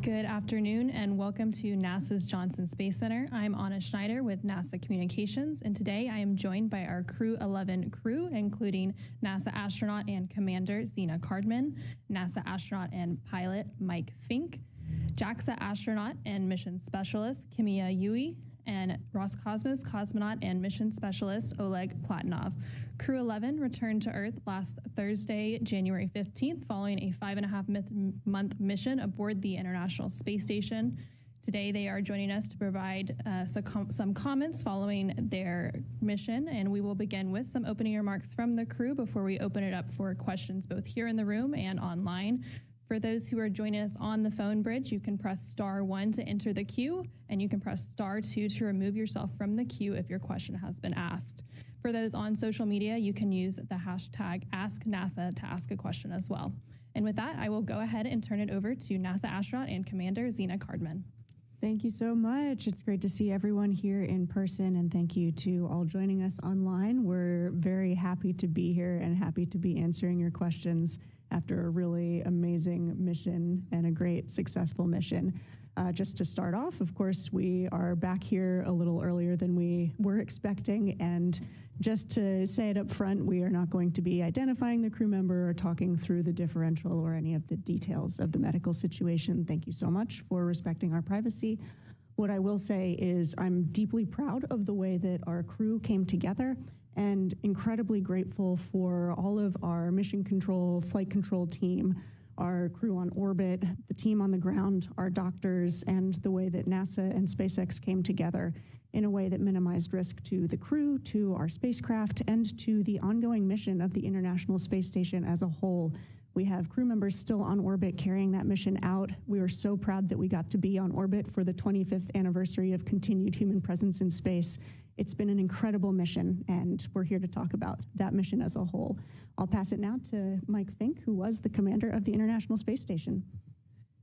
Good afternoon and welcome to NASA's Johnson Space Center. I'm Anna Schneider with NASA Communications, and today I am joined by our Crew-11 crew, including NASA astronaut and commander Zena Cardman, NASA astronaut and pilot Mike Fink, JAXA astronaut and mission specialist Kimia Yui, and Roscosmos cosmonaut and mission specialist Oleg Platonov. Crew-11 returned to Earth last Thursday, January 15th, following a 5.5-month mission aboard the International Space Station. Today, they are joining us to provide some comments following their mission, and we will begin with some opening remarks from the crew before we open it up for questions both here in the room and online. For those who are joining us on the phone bridge, you can press *1 to enter the queue, and you can press *2 to remove yourself from the queue if your question has been asked. For those on social media, you can use the hashtag AskNASA to ask a question as well. And with that, I will go ahead and turn it over to NASA astronaut and commander Zena Cardman. Thank you so much. It's great to see everyone here in person, and thank you to all joining us online. We're very happy to be here and happy to be answering your questions after a really amazing mission and a great successful mission. Just to start off, of course, we are back here a little earlier than we were expecting, and just to say it up front, we are not going to be identifying the crew member or talking through the differential or any of the details of the medical situation. Thank you so much for respecting our privacy. What I will say is I'm deeply proud of the way that our crew came together and incredibly grateful for all of our mission control, flight control team, our crew on orbit, the team on the ground, our doctors, and the way that NASA and SpaceX came together in a way that minimized risk to the crew, to our spacecraft, and to the ongoing mission of the International Space Station as a whole. We have crew members still on orbit carrying that mission out. We are so proud that we got to be on orbit for the 25th anniversary of continued human presence in space. It's been an incredible mission, and we're here to talk about that mission as a whole. I'll pass it now to Mike Fink, who was the commander of the International Space Station.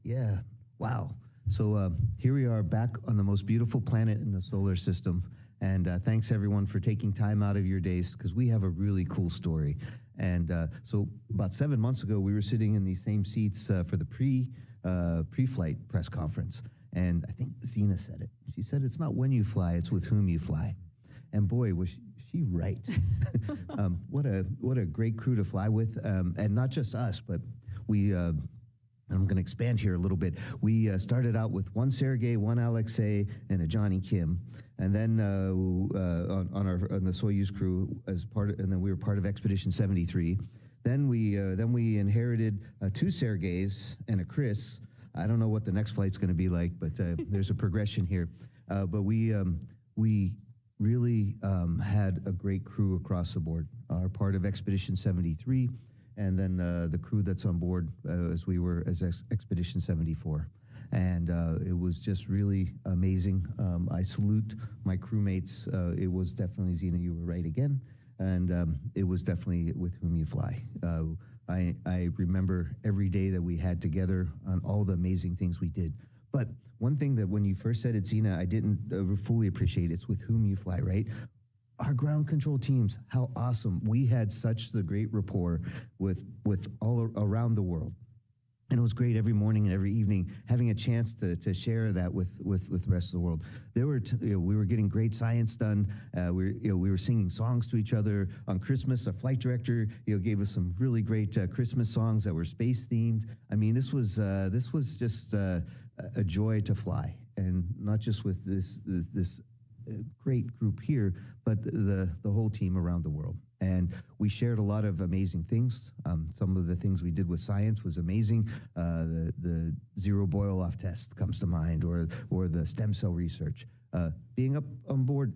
Yeah, wow. So here we are back on the most beautiful planet in the solar system. And thanks everyone for taking time out of your days, because we have a really cool story. And so about 7 months ago, we were sitting in these same seats for the pre-flight press conference. And I think Zena said it. She said, "It's not when you fly, it's with whom you fly." And boy, was she right. What a great crew to fly with. And not just us, but we, I'm going to expand here a little bit. We started out with one Sergey, one Alexei, and a Johnny Kim. And then on the Soyuz crew and then we were part of Expedition 73. Then we inherited two Sergeys and a Chris. I don't know what the next flight's going to be like, but there's a progression here. But we really had a great crew across the board. Our part of Expedition 73, and then the crew that's on board as Expedition 74. And it was just really amazing. I salute my crewmates. It was definitely, Zena, you were right again. And it was definitely with whom you fly. I remember every day that we had together on all the amazing things we did. But one thing that when you first said it, Zena, I didn't fully appreciate, it's with whom you fly, right? Our ground control teams, how awesome. We had such the great rapport with all around the world. And it was great every morning and every evening having a chance to share that with the rest of the world. We were getting great science done. We were singing songs to each other. On Christmas, our flight director gave us some really great Christmas songs that were space themed. I mean, this was just a joy to fly, and not just with this great group here, but the whole team around the world. And we shared a lot of amazing things. Some of the things we did with science was amazing. The zero boil-off test comes to mind, or the stem cell research. Being up on board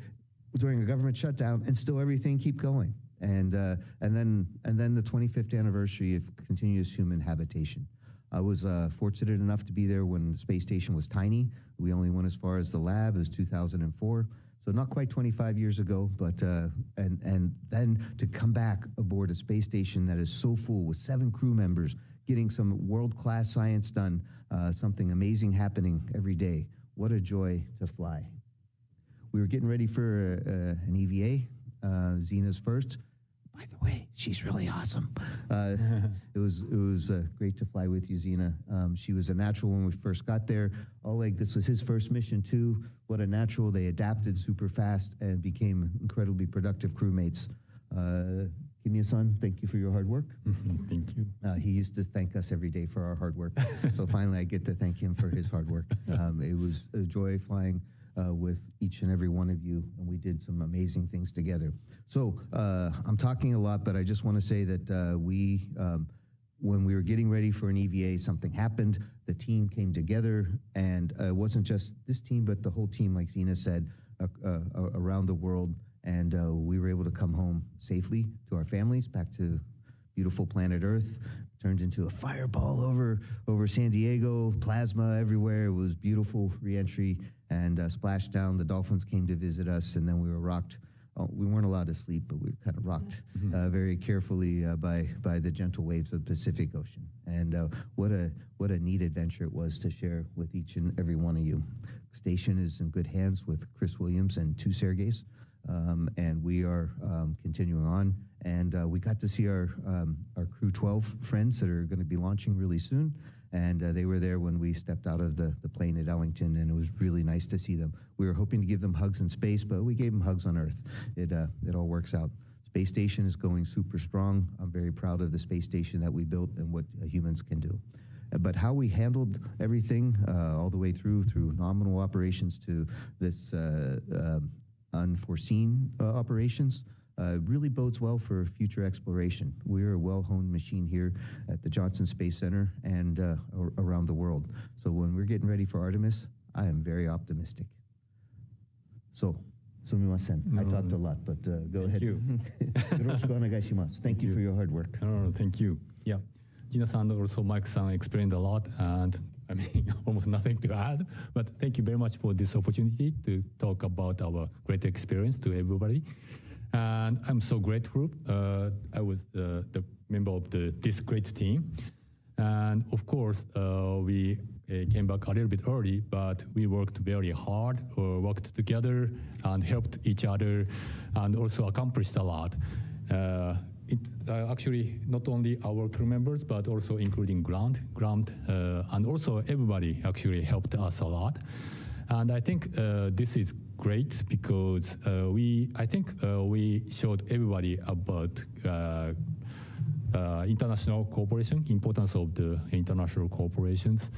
during a government shutdown and still everything keep going. And then the 25th anniversary of continuous human habitation. I was fortunate enough to be there when the space station was tiny. We only went as far as the lab. It was 2004. So not quite 25 years ago, but and then to come back aboard a space station that is so full with 7 crew members, getting some world-class science done, something amazing happening every day. What a joy to fly. We were getting ready for an EVA, Zena's first. by the way, she's really awesome. It was great to fly with you, Zena. She was a natural when we first got there. Oleg, this was his first mission too. What a natural. They adapted super fast and became incredibly productive crewmates. Kimya-san, thank you for your hard work. Thank you. He used to thank us every day for our hard work. So finally I get to thank him for his hard work. It was a joy flying with each and every one of you, and we did some amazing things together. So I'm talking a lot, but I just want to say that when we were getting ready for an EVA, something happened. The team came together, and it wasn't just this team, but the whole team, like Zena said, around the world. And we were able to come home safely to our families, back to beautiful planet Earth. Turned into a fireball over San Diego, plasma everywhere. It was beautiful re-entry and splashed down. The dolphins came to visit us, and then we were rocked. We weren't allowed to sleep, but we were kind of rocked very carefully by the gentle waves of the Pacific Ocean. And what a neat adventure it was to share with each and every one of you. Station is in good hands with Chris Williams and 2 Sergeys. And we are continuing on, and we got to see our Crew-12 friends that are going to be launching really soon, and they were there when we stepped out of the plane at Ellington, and it was really nice to see them. We were hoping to give them hugs in space, but we gave them hugs on Earth. It all works out. Space station is going super strong. I'm very proud of the space station that we built and what humans can do. But how we handled everything all the way through nominal operations to this unforeseen operations really bodes well for future exploration. We're a well-honed machine here at the Johnson Space Center and around the world. So when we're getting ready for Artemis, I am very optimistic. So, sumimasen. I talked a lot, but go ahead. Thank you for your hard work. Thank you. Yeah. Gina-san, also Mike-san explained a lot, and I mean, almost nothing to add, but thank you very much for this opportunity to talk about our great experience to everybody. And I'm so grateful. I was the member of this great team. And of course, we came back a little bit early, but we worked very hard, worked together and helped each other and also accomplished a lot. Actually not only our crew members, but also including ground, and also everybody actually helped us a lot. And I think this is great because I think we showed everybody about international cooperation, importance of the international corporations.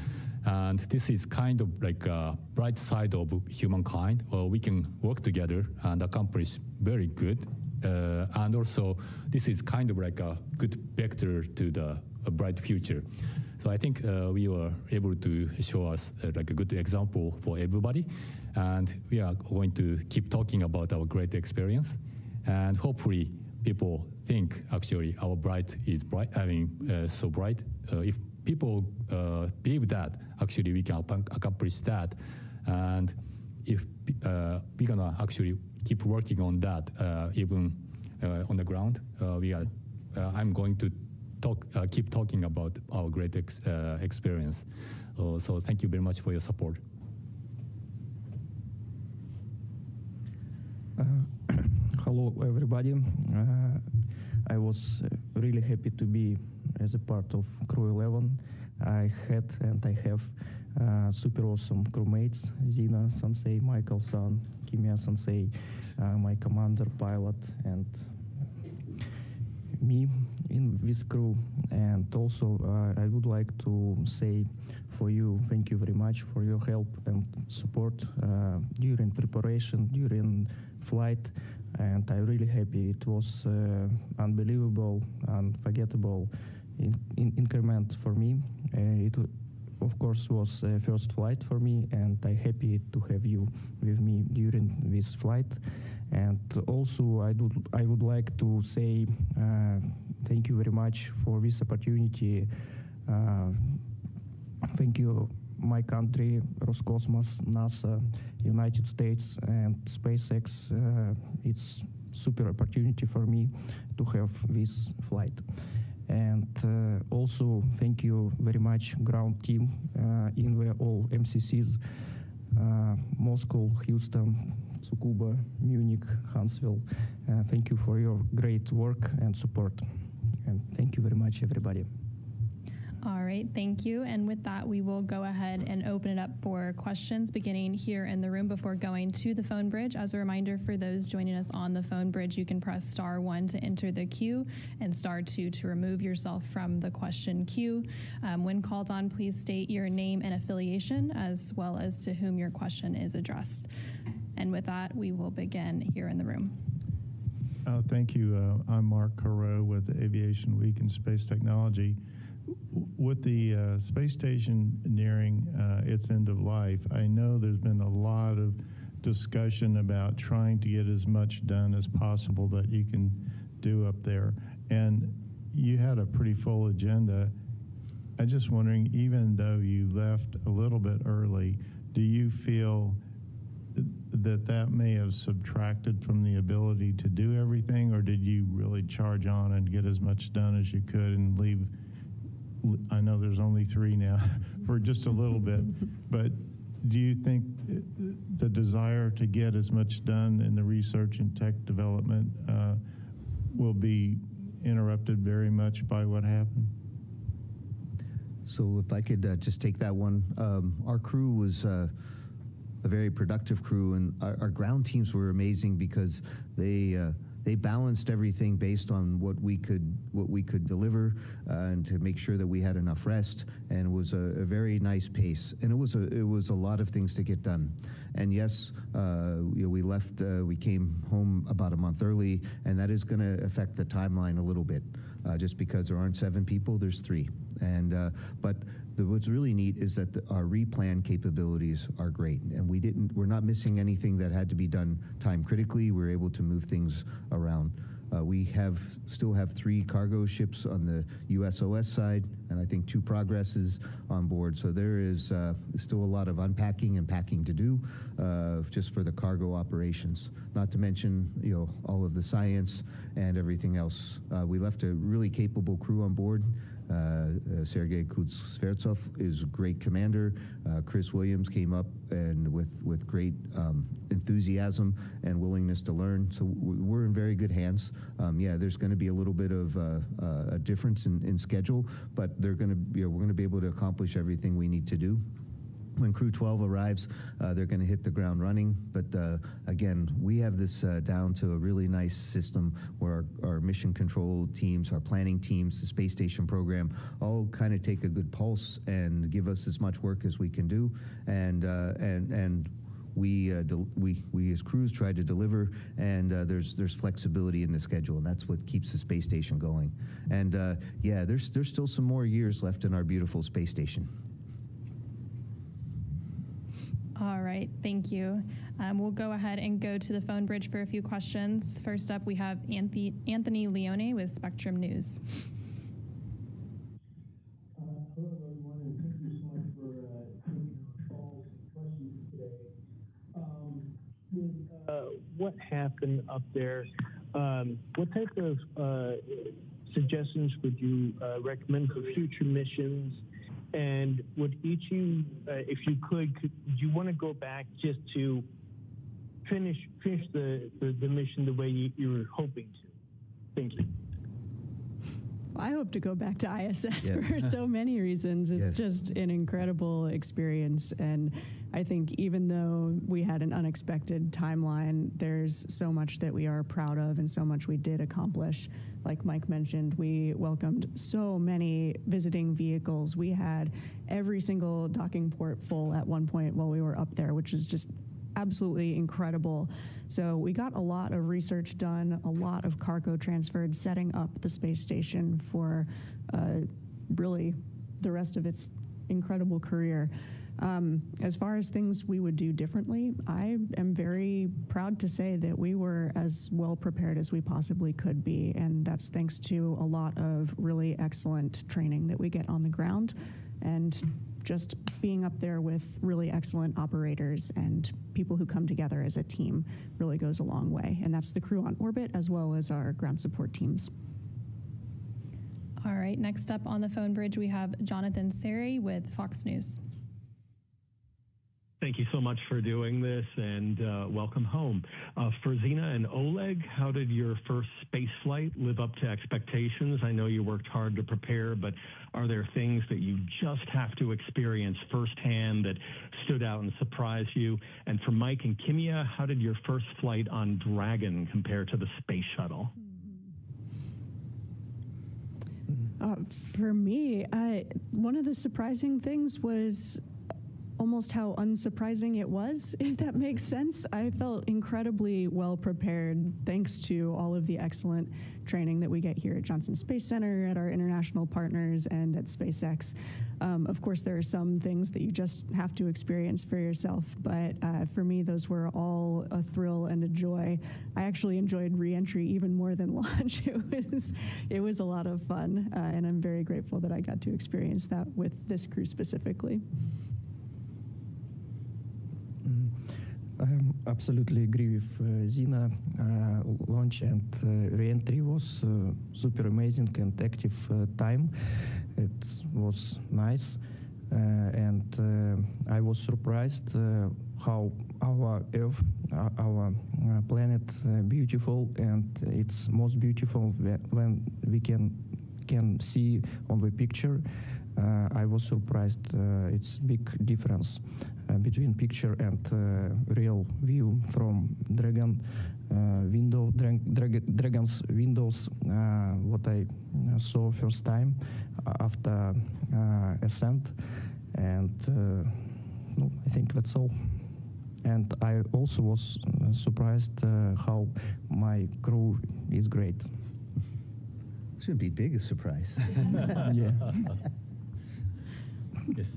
And this is kind of like a bright side of humankind, where we can work together and accomplish very good. And also, this is kind of like a good vector to a bright future. So I think we were able to show us like a good example for everybody. And we are going to keep talking about our great experience. And hopefully people think actually our bright is bright, so bright. If people believe that, actually we can accomplish that. And if we're gonna actually keep working on that, even on the ground, I'm going to keep talking about our great experience. So thank you very much for your support. Hello, everybody. I was really happy to be as a part of Crew-11. I had and I have super awesome crewmates: Zina Sensei, Michael San, Kimya Sensei, my commander, pilot, and me in this crew. And also I would like to say for you, thank you very much for your help and support during preparation, during flight. And I'm really happy. It was unbelievable, unforgettable increment for me. It of course was first flight for me, and I'm happy to have you with me during this flight. And also I would like to say thank you very much for this opportunity. Thank you, my country, Roscosmos, NASA, United States, and SpaceX. It's super opportunity for me to have this flight. And also thank you very much, ground team in the all MCCs, Moscow, Houston, Tsukuba, Munich, Huntsville. Thank you for your great work and support. And thank you very much, everybody. All right, thank you. And with that, we will go ahead and open it up for questions beginning here in the room before going to the phone bridge. As a reminder for those joining us on the phone bridge, you can press *1 to enter the queue and *2 to remove yourself from the question queue. When called on, please state your name and affiliation as well as to whom your question is addressed. And with that, we will begin here in the room. Thank you. I'm Mark Carreau with Aviation Week and Space Technology. With the space station nearing its end of life, I know there's been a lot of discussion about trying to get as much done as possible that you can do up there. And you had a pretty full agenda. I'm just wondering, even though you left a little bit early, do you feel that may have subtracted from the ability to do everything, or did you really charge on and get as much done as you could and leave? I know there's only 3 now for just a little bit, but do you think the desire to get as much done in the research and tech development will be interrupted very much by what happened? So if I could just take that one. Our crew was a very productive crew, and our ground teams were amazing because they balanced everything based on what we could deliver and to make sure that we had enough rest. And it was a very nice pace. And it was a lot of things to get done. And yes, we left. We came home about a month early, and that is going to affect the timeline a little bit. Just because there aren't 7 people, there's 3. And but what's really neat is that our replan capabilities are great, and we're not missing anything that had to be done time critically. We're able to move things around. We still have 3 cargo ships on the USOS side, and I think 2 Progresses on board. So there is still a lot of unpacking and packing to do, just for the cargo operations. Not to mention, all of the science and everything else. We left a really capable crew on board. Sergei Kuznetsov is a great commander. Chris Williams came up and with great enthusiasm and willingness to learn. So we're in very good hands. There's going to be a little bit of a difference in schedule, but we're going to be able to accomplish everything we need to do. When Crew-12 arrives, they're going to hit the ground running. But again, we have this down to a really nice system where our mission control teams, our planning teams, the space station program, all kind of take a good pulse and give us as much work as we can do. And we as crews try to deliver, and there's flexibility in the schedule, and that's what keeps the space station going. And there's still some more years left in our beautiful space station. All right, thank you. We'll go ahead and go to the phone bridge for a few questions. First up, we have Anthony Leone with Spectrum News. Hello, everyone, and thank you so much for taking our calls and questions today. What happened up there? What type of suggestions would you recommend for future missions? And would each you, if you could you want to go back just to finish the mission the way you were hoping to? Thank you. I hope to go back to ISS for so many reasons. It's just an incredible experience. And I think even though we had an unexpected timeline, there's so much that we are proud of and so much we did accomplish. Like Mike mentioned, we welcomed so many visiting vehicles. We had every single docking port full at one point while we were up there, which is just absolutely incredible. So we got a lot of research done, a lot of cargo transferred, setting up the space station for really the rest of its incredible career. As far as things we would do differently, I am very proud to say that we were as well prepared as we possibly could be, and that's thanks to a lot of really excellent training that we get on the ground, and just being up there with really excellent operators and people who come together as a team really goes a long way, and that's the crew on orbit as well as our ground support teams. All right, next up on the phone bridge, we have Jonathan Seri with Fox News. Thank you so much for doing this, and welcome home. For Zena and Oleg, how did your first space flight live up to expectations? I know you worked hard to prepare, but are there things that you just have to experience firsthand that stood out and surprised you? And for Mike and Kimia, how did your first flight on Dragon compare to the space shuttle? For me, one of the surprising things was almost how unsurprising it was, if that makes sense. I felt incredibly well prepared thanks to all of the excellent training that we get here at Johnson Space Center, at our international partners, and at SpaceX. Of course, there are some things that you just have to experience for yourself, but for me, those were all a thrill and a joy. I actually enjoyed re-entry even more than launch. It was a lot of fun, and I'm very grateful that I got to experience that with this crew specifically. I absolutely agree with Zena. Launch and re-entry was super amazing and active time. It was nice, and I was surprised how our Earth, our planet, beautiful, and it's most beautiful when we can see on the picture. I was surprised. It's big difference between picture and real view from Dragon's windows. What I saw first time after ascent, and no, I think that's all. And I also was surprised how my crew is great. Shouldn't be big a surprise. Yeah. Yes.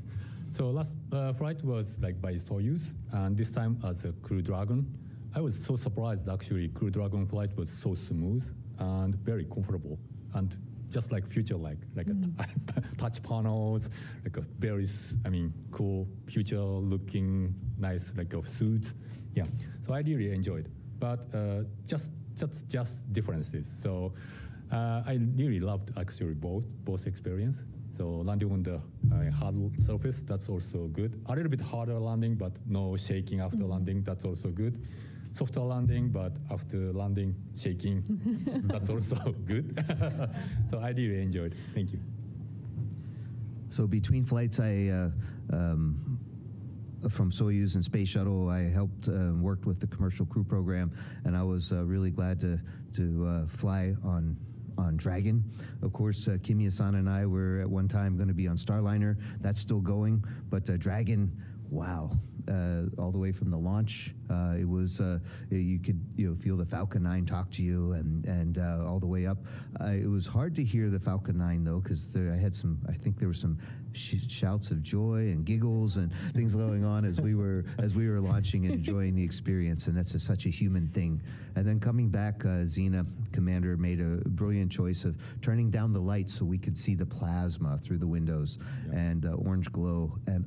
So last flight was like by Soyuz, and this time as a Crew-Dragon. I was so surprised, actually. Crew-Dragon flight was so smooth and very comfortable, and just like future-like, like a touch panels, like a very, cool future-looking, nice, like a suit. Yeah. So I really enjoyed, but just differences. So I really loved actually both experience. So landing on the hard surface, that's also good. A little bit harder landing, but no shaking after landing, that's also good. Softer landing, but after landing, shaking, that's also good. So I really enjoyed. Thank you. So between flights, I from Soyuz and Space Shuttle, I helped worked with the commercial crew program, and I was really glad to fly on Dragon. Of course, Kimia-san and I were at one time going to be on Starliner. That's still going, but Dragon, wow. All the way from the launch, it was you could feel the Falcon 9 talk to you, and all the way up. It was hard to hear the Falcon 9 though, because I think there were some shouts of joy and giggles and things going on as we were launching and enjoying the experience, and that's such a human thing. And then coming back, Zena, Commander, made a brilliant choice of turning down the lights so we could see the plasma through the windows and orange glow. And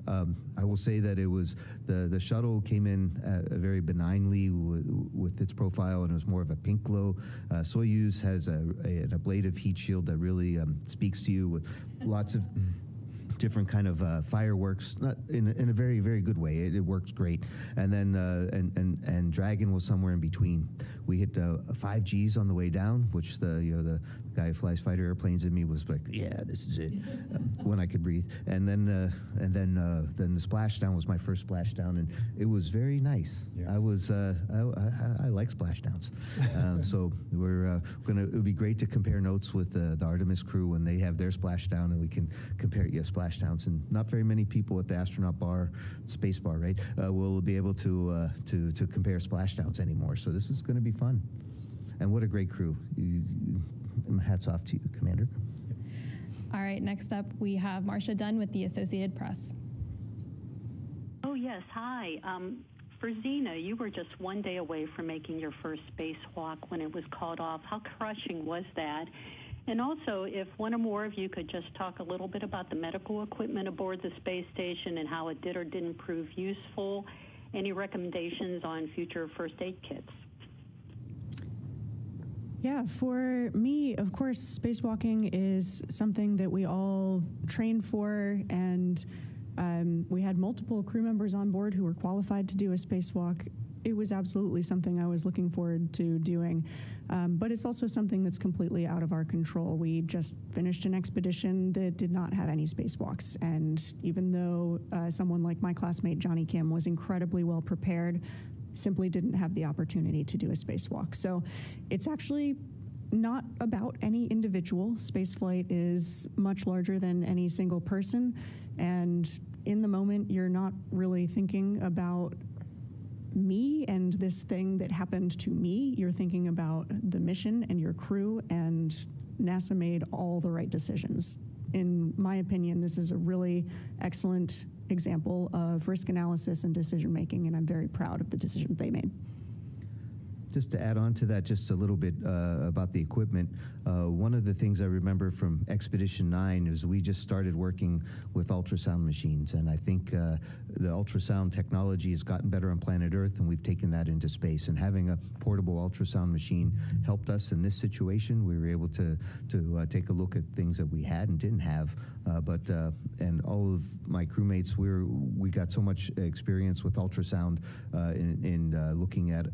I will say that it was the shuttle came in very benignly with its profile, and it was more of a pink glow. Soyuz has an ablative heat shield that really speaks to you with lots of different kind of fireworks, not in a very, very good way. It works great. And then and Dragon was somewhere in between. We hit 5 Gs on the way down, which the guy who flies fighter airplanes in me was like, yeah, this is it, when I could breathe. And then the splashdown was my first splashdown, and it was very nice. Yeah. I like splashdowns. So it would be great to compare notes with the Artemis crew when they have their splashdown, and we can compare splashdowns. And not very many people at the astronaut bar, space bar, right, will be able to compare splashdowns anymore. So this is going to be fun. And what a great crew. Hats off to you, Commander. All right, next up we have Marcia Dunn with the Associated Press. Oh, yes. Hi. For Zena, you were just one day away from making your first spacewalk when it was called off. How crushing was that? And also, if one or more of you could just talk a little bit about the medical equipment aboard the space station and how it did or didn't prove useful. Any recommendations on future first aid kits? Yeah, for me, of course, spacewalking is something that we all train for, and We had multiple crew members on board who were qualified to do a spacewalk. It was absolutely something I was looking forward to doing, but it's also something that's completely out of our control. We just finished an expedition that did not have any spacewalks, and even though someone like my classmate Johnny Kim was incredibly well prepared, simply didn't have the opportunity to do a spacewalk. So it's actually not about any individual. Spaceflight is much larger than any single person, and in the moment, you're not really thinking about me and this thing that happened to me. You're thinking about the mission and your crew, and NASA made all the right decisions. In my opinion, this is a really excellent example of risk analysis and decision making, and I'm very proud of the decision they made. Just to add on to that just a little bit about the equipment, one of the things I remember from Expedition 9 is we just started working with ultrasound machines, and I think the ultrasound technology has gotten better on planet Earth, and we've taken that into space. And having a portable ultrasound machine helped us in this situation. We were able to take a look at things that we had and didn't have, and all of my crewmates, we got so much experience with ultrasound in looking at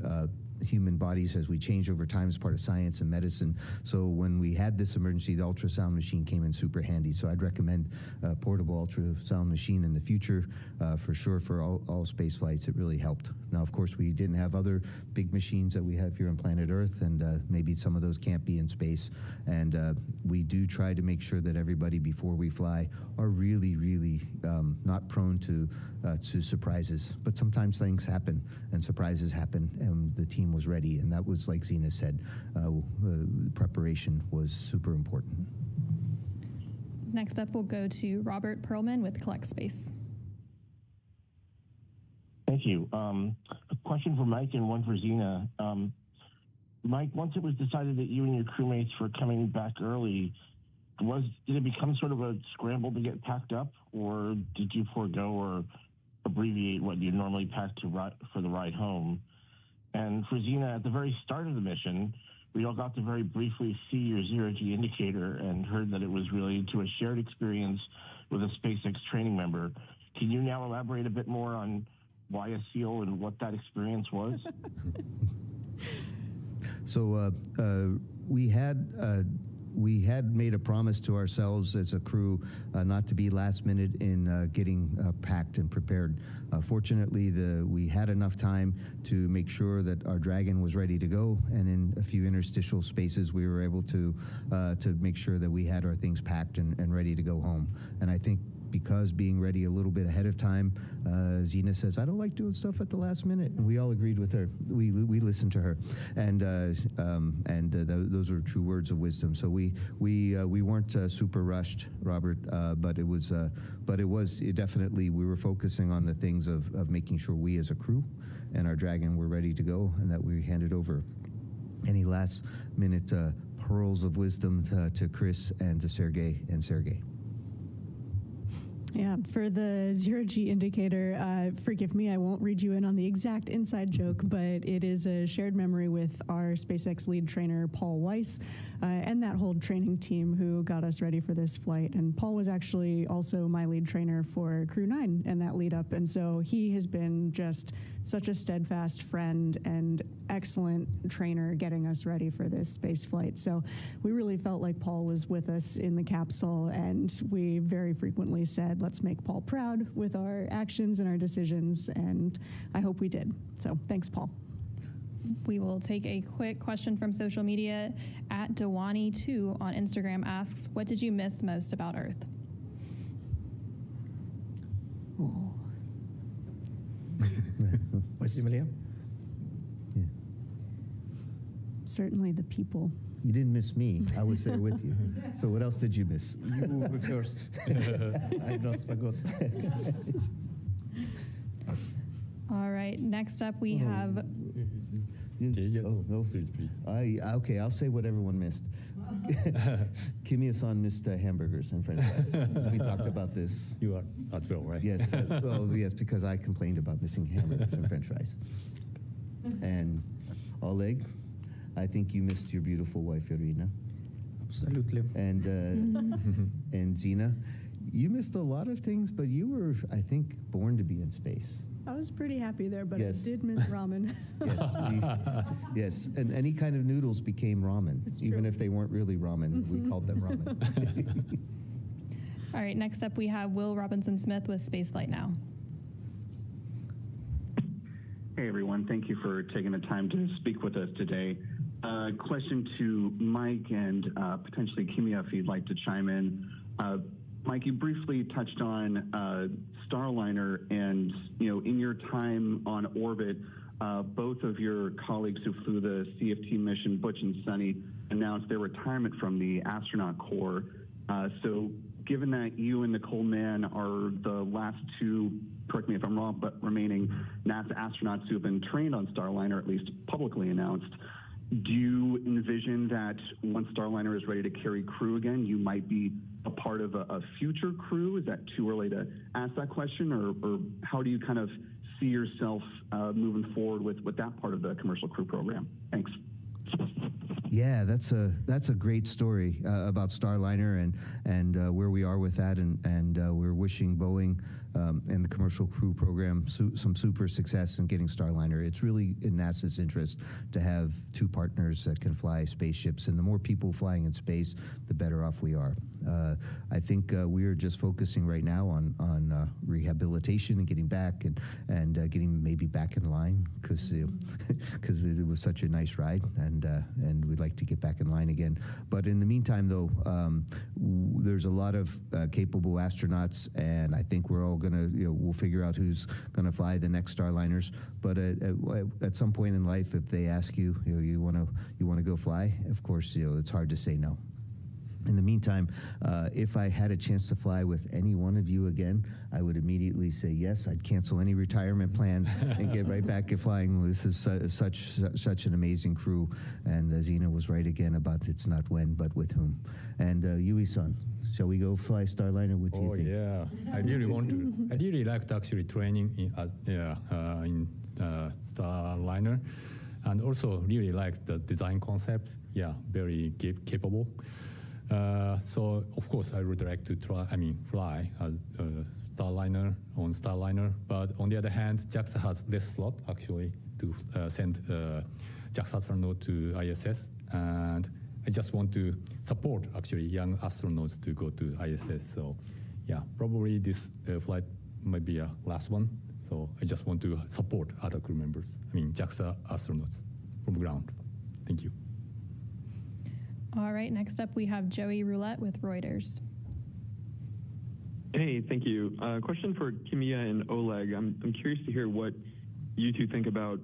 human bodies as we change over time as part of science and medicine. So when we had this emergency, the ultrasound machine came in super handy. So I'd recommend a portable ultrasound machine in the future for sure for all space flights. It really helped. Now, of course, we didn't have other big machines that we have here on planet Earth, and maybe some of those can't be in space. And we do try to make sure that everybody before we fly are really, really not prone to surprises. But sometimes things happen and surprises happen, and the team was ready. And that was, like Zena said, preparation was super important. Next up, we'll go to Robert Perlman with Collect Space. Thank you. A question for Mike and one for Zena. Mike, once it was decided that you and your crewmates were coming back early, did it become sort of a scramble to get packed up, or did you forego or abbreviate what you normally pack for the ride home? And for Zena, at the very start of the mission, we all got to very briefly see your zero-G indicator and heard that it was related to a shared experience with a SpaceX training member. Can you now elaborate a bit more on why a SEAL and what that experience was? So we had made a promise to ourselves as a crew not to be last minute in getting packed and prepared. Fortunately, we had enough time to make sure that our Dragon was ready to go, and in a few interstitial spaces, we were able to make sure that we had our things packed and ready to go home. And I think because being ready a little bit ahead of time, Zena says, I don't like doing stuff at the last minute. And we all agreed with her. We listened to her. And those are true words of wisdom. So we weren't super rushed, Robert, but it was definitely, we were focusing on the things of making sure we as a crew and our Dragon were ready to go, and that we handed over any last minute pearls of wisdom to Chris and to Sergey. Yeah, for the zero-G indicator, forgive me, I won't read you in on the exact inside joke, but it is a shared memory with our SpaceX lead trainer, Paul Weiss, and that whole training team who got us ready for this flight. And Paul was actually also my lead trainer for Crew-9 and that lead up. And so he has been just such a steadfast friend and excellent trainer getting us ready for this space flight. So we really felt like Paul was with us in the capsule, and we very frequently said, let's make Paul proud with our actions and our decisions, and I hope we did. So thanks, Paul. We will take a quick question from social media. At Dewani2 on Instagram asks, what did you miss most about Earth? Oh. Emilia? Yeah. Certainly the people. You didn't miss me. I was there with you. So what else did you miss? You were first. I just forgot. All right, next up we have... Oh, no. Okay, I'll say what everyone missed. Kimia-san missed hamburgers and french fries. We talked about this. You are as well, right? Yes, yes, because I complained about missing hamburgers and french fries. And Oleg, I think you missed your beautiful wife, Irina. Absolutely. And Zena, you missed a lot of things, but you were, I think, born to be in space. I was pretty happy there, but Yes. I did miss ramen. Yes, and any kind of noodles became ramen, It's even true. if they weren't really ramen. We called them ramen. All right, next up we have Will Robinson-Smith with Spaceflight Now. Hey everyone, thank you for taking the time to speak with us today. Question to Mike and potentially Kimia if you'd like to chime in. Mike, you briefly touched on Starliner and, in your time on orbit, both of your colleagues who flew the CFT mission, Butch and Sunny, announced their retirement from the astronaut corps. So given that you and Nicole Mann are the last two, correct me if I'm wrong, but remaining NASA astronauts who have been trained on Starliner, at least publicly announced, do you envision that once Starliner is ready to carry crew again, you might be a part of a future crew? Is that too early to ask that question, or how do you kind of see yourself moving forward with that part of the commercial crew program? Thanks. Yeah, that's a great story about Starliner and where we are with that, and we're wishing Boeing and the commercial crew program some super success in getting Starliner. It's really in NASA's interest to have two partners that can fly spaceships, and the more people flying in space, the better off we are. I think we are just focusing right now on rehabilitation and getting back and getting maybe back in line because it was such a nice ride, and we'd like to get back in line again. But in the meantime, though, there's a lot of capable astronauts, and I think we're all gonna we'll figure out who's gonna fly the next Starliners. But at some point in life, if they ask you, you wanna go fly, of course, it's hard to say no. In the meantime, if I had a chance to fly with any one of you again, I would immediately say yes. I'd cancel any retirement plans and get right back to flying. This is such an amazing crew. And Zena was right again about it's not when, but with whom. And Yui-san, shall we go fly Starliner? What do you think? Oh, yeah. I really want to. I really liked actually training in Starliner. And also really liked the design concept. Yeah, very capable. So of course I would like to fly Starliner on Starliner, but on the other hand, JAXA has less slot actually to send JAXA astronaut to ISS, and I just want to support actually young astronauts to go to ISS. So yeah, probably this flight might be a last one. So I just want to support other crew members. JAXA astronauts from ground. Thank you. All right, next up we have Joey Roulette with Reuters. Hey, thank you. Question for Kimia and Oleg. I'm curious to hear what you two think about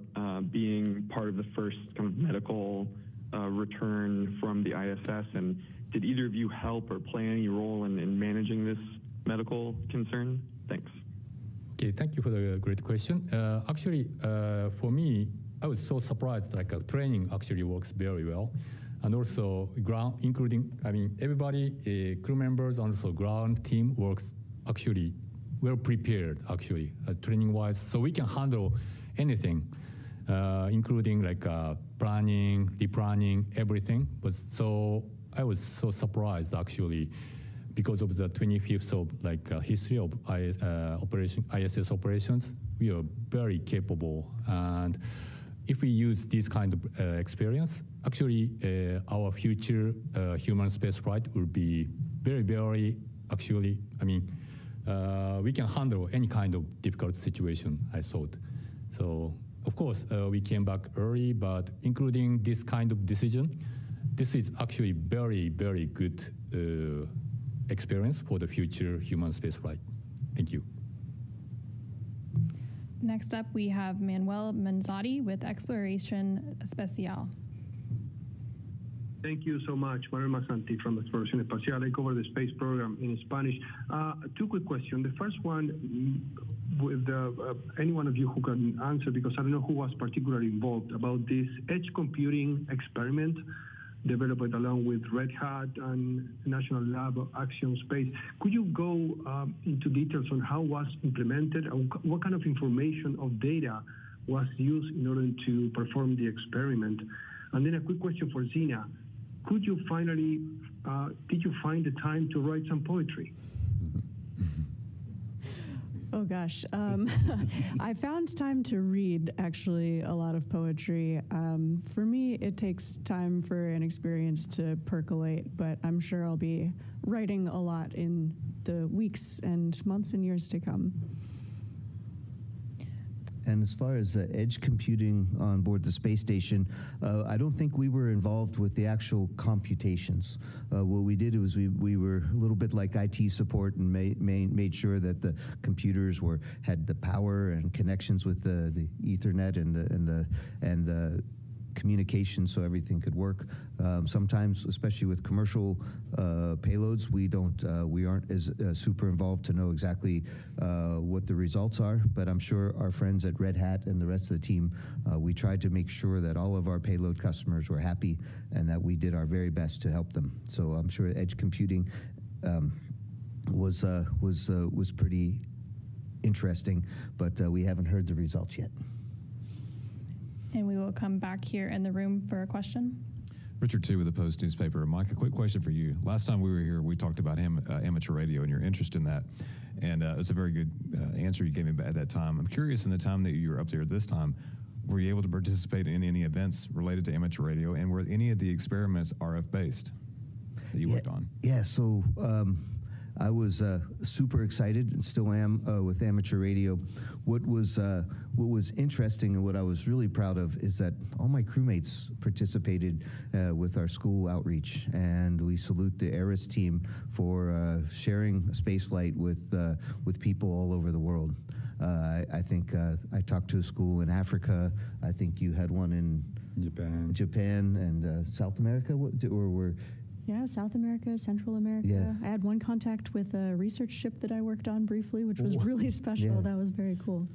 being part of the first kind of medical return from the ISS, and did either of you help or play any role in managing this medical concern? Thanks. Okay, thank you for the great question. Actually, for me, I was so surprised, training actually works very well. And also ground, including, everybody, crew members, and also ground team works actually well prepared, actually, training-wise. So we can handle anything, including planning, replanning, everything. But so I was so surprised, actually, because of the 25th of history of ISS operations. We are very capable, and if we use this kind of experience, actually, our future human spaceflight will be very, very, actually, we can handle any kind of difficult situation, I thought. So, of course, we came back early, but including this kind of decision, this is actually very, very good experience for the future human spaceflight. Thank you. Next up, we have Manuel Manzotti with Exploration Especial. Thank you so much. Manuel Manzotti from Exploration Especial. I cover the space program in Spanish. Two quick questions. The first one, with any one of you who can answer, because I don't know who was particularly involved, about this edge computing experiment developed along with Red Hat and National Lab of Action Space. Could you go into details on how it was implemented and what kind of information or data was used in order to perform the experiment? And then a quick question for Zena. Could you finally, did you find the time to write some poetry? Oh gosh, I found time to read actually a lot of poetry. For me, it takes time for an experience to percolate, but I'm sure I'll be writing a lot in the weeks and months and years to come. And as far as edge computing on board the space station, I don't think we were involved with the actual computations. What we did was we were a little bit like IT support and made sure that the computers had the power and connections with the Ethernet and the communication so everything could work. Sometimes, especially with commercial payloads, we aren't as super involved to know exactly what the results are, but I'm sure our friends at Red Hat and the rest of the team, we tried to make sure that all of our payload customers were happy and that we did our very best to help them. So I'm sure edge computing was pretty interesting, but we haven't heard the results yet. And we will come back here in the room for a question. Richard Two with the Post newspaper. Mike, a quick question for you. Last time we were here, we talked about amateur radio and your interest in that. And it was a very good answer you gave me at that time. I'm curious, in the time that you were up there this time, were you able to participate in any events related to amateur radio? And were any of the experiments RF-based that you worked on? Yeah, so I was super excited and still am with amateur radio. What was interesting and what I was really proud of is that all my crewmates participated with our school outreach, and we salute the ARIS team for sharing space flight with people all over the world. I think I talked to a school in Africa. I think you had one in Japan and South America, Yeah, South America, Central America. Yeah. I had one contact with a research ship that I worked on briefly, which was really special. Yeah. That was very cool.